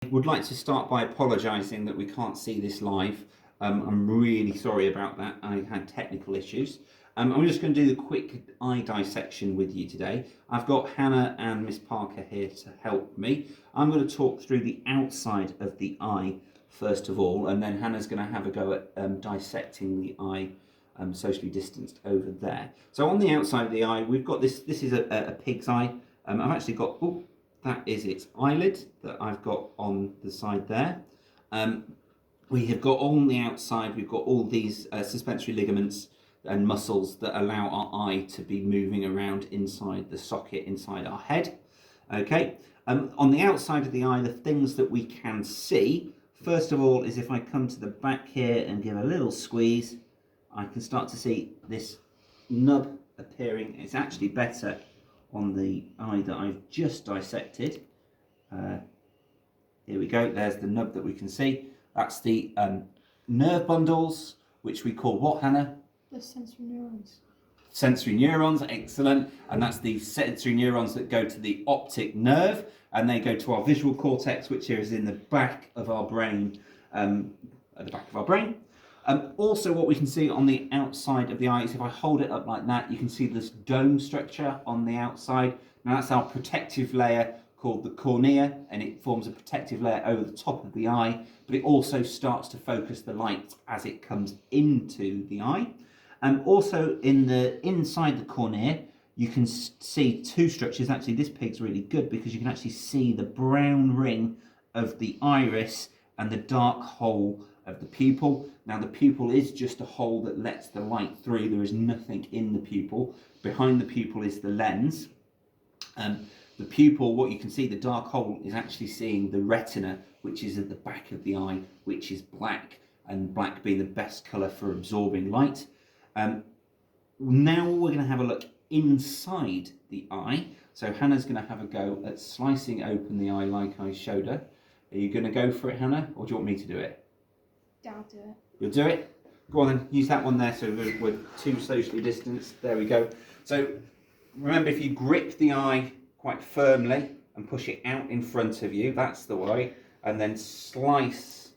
I would like to start by apologising that we can't see this live. I'm really sorry about that. I had technical issues. I'm just going to do the quick eye dissection with you today. I've got Hannah and Miss Parker here to help me. I'm going to talk through the outside of the eye first of all, and then Hannah's going to have a go at dissecting the eye socially distanced over there. So on the outside of the eye, we've got this. This is a pig's eye. I've actually got... Oh, that is its eyelid that I've got on the side there. We have got on the outside, we've got all these suspensory ligaments and muscles that allow our eye to be moving around inside the socket, inside our head. Okay. On the outside of the eye, the things that we can see, first of all, is if I come to the back here and give a little squeeze, I can start to see this nub appearing. It's actually better on the eye that I've just dissected. Here we go, there's the nub that we can see. That's the nerve bundles, which we call what, Hannah? The sensory neurons. Sensory neurons, excellent. And that's the sensory neurons that go to the optic nerve, and they go to our visual cortex, which is in the back of our brain, at the back of our brain. Also, what we can see on the outside of the eye is if I hold it up like that, you can see this dome structure on the outside. Now that's our protective layer called the cornea, and it forms a protective layer over the top of the eye, but it also starts to focus the light as it comes into the eye. And also inside the cornea, you can see two structures. Actually, this pig's really good because you can actually see the brown ring of the iris and the dark hole of the pupil. Now the pupil is just a hole that lets the light through. There is nothing in the pupil. Behind the pupil is the lens. The pupil, what you can see, the dark hole, is actually seeing the retina, which is at the back of the eye, which is black, and black being the best colour for absorbing light. Now we're going to have a look inside the eye. So Hannah's going to have a go at slicing open the eye like I showed her. Are you going to go for it, Hannah, or do you want me to do it? I'll do it. You'll do it? Go on then, use that one there so we're too socially distanced. There we go. So remember, if you grip the eye quite firmly and push it out in front of you, that's the way, and then slice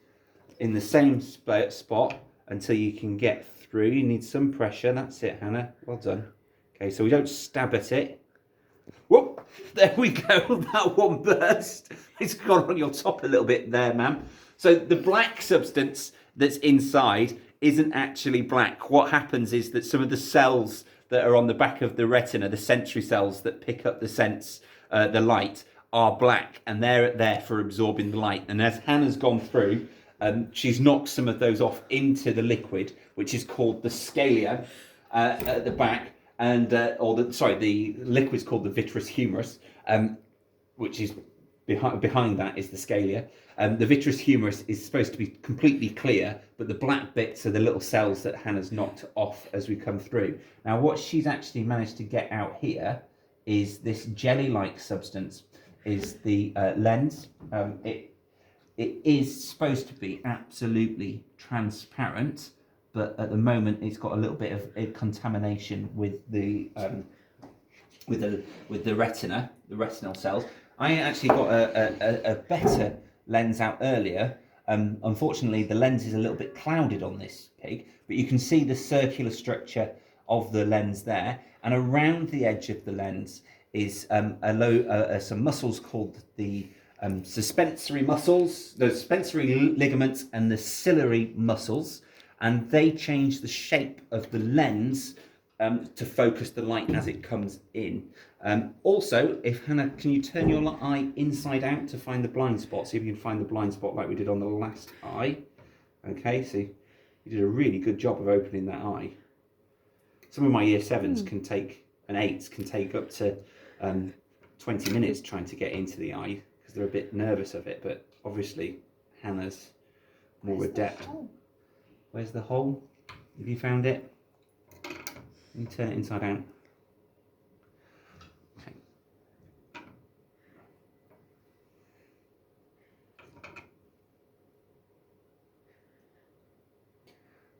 in the same spot until you can get through. You need some pressure. That's it, Hannah. Well done. Okay, so we don't stab at it. Whoop! There we go. That one burst. It's gone on your top a little bit there, ma'am. So the black substance that's inside isn't actually black. What happens is that some of the cells that are on the back of the retina, the sensory cells that pick up the light, are black, and they're there for absorbing the light. And as Hannah's gone through, she's knocked some of those off into the liquid, which is called the scalia at the back, and the liquid's called the vitreous humerus, which is behind that is the scalia. The vitreous humerus is supposed to be completely clear, but the black bits are the little cells that Hannah's knocked off as we come through. Now, what she's actually managed to get out here is this jelly-like substance, is the lens. It is supposed to be absolutely transparent, but at the moment it's got a little bit of a contamination with the retina, the retinal cells. I actually got a better lens out earlier. Unfortunately, the lens is a little bit clouded on this pig, but you can see the circular structure of the lens there, and around the edge of the lens is some muscles called the suspensory muscles, the suspensory ligaments and the ciliary muscles, and they change the shape of the lens to focus the light as it comes in. Also, if Hannah, can you turn your eye inside out to find the blind spot? See if you can find the blind spot like we did on the last eye. Okay, so you did a really good job of opening that eye. Some of my year 7s can take, and 8s can take up to 20 minutes trying to get into the eye because they're a bit nervous of it, but obviously Hannah's more adept. Where's the hole? Have you found it? You turn it inside out. Okay.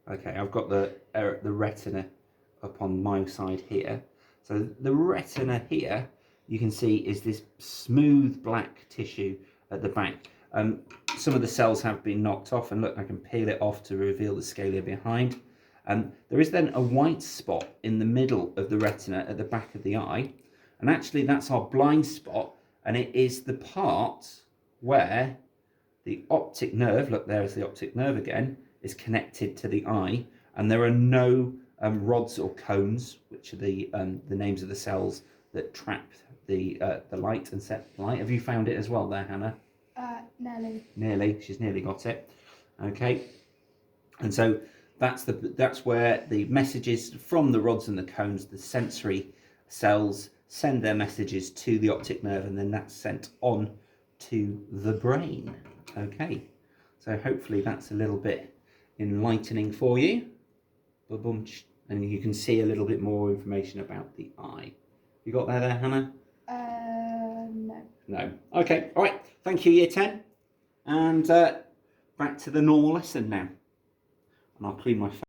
Okay, I've got the retina up on my side here. So the retina here, you can see, is this smooth black tissue at the back. Some of the cells have been knocked off, and look, I can peel it off to reveal the scalea behind. There is then a white spot in the middle of the retina at the back of the eye, and actually that's our blind spot, and it is the part where the optic nerve, look, there's the optic nerve again, is connected to the eye, and there are no rods or cones, which are the names of the cells that trap the light and set the light. Have you found it as well there, Hannah? Nearly. Nearly. She's nearly got it. Okay. And so that's where the messages from the rods and the cones, the sensory cells, send their messages to the optic nerve, and then that's sent on to the brain. Okay. So hopefully that's a little bit enlightening for you. And you can see a little bit more information about the eye. You got there, Hannah? No. No. Okay. All right. Thank you, Year 10. And back to the normal lesson now. And I'll clean my face.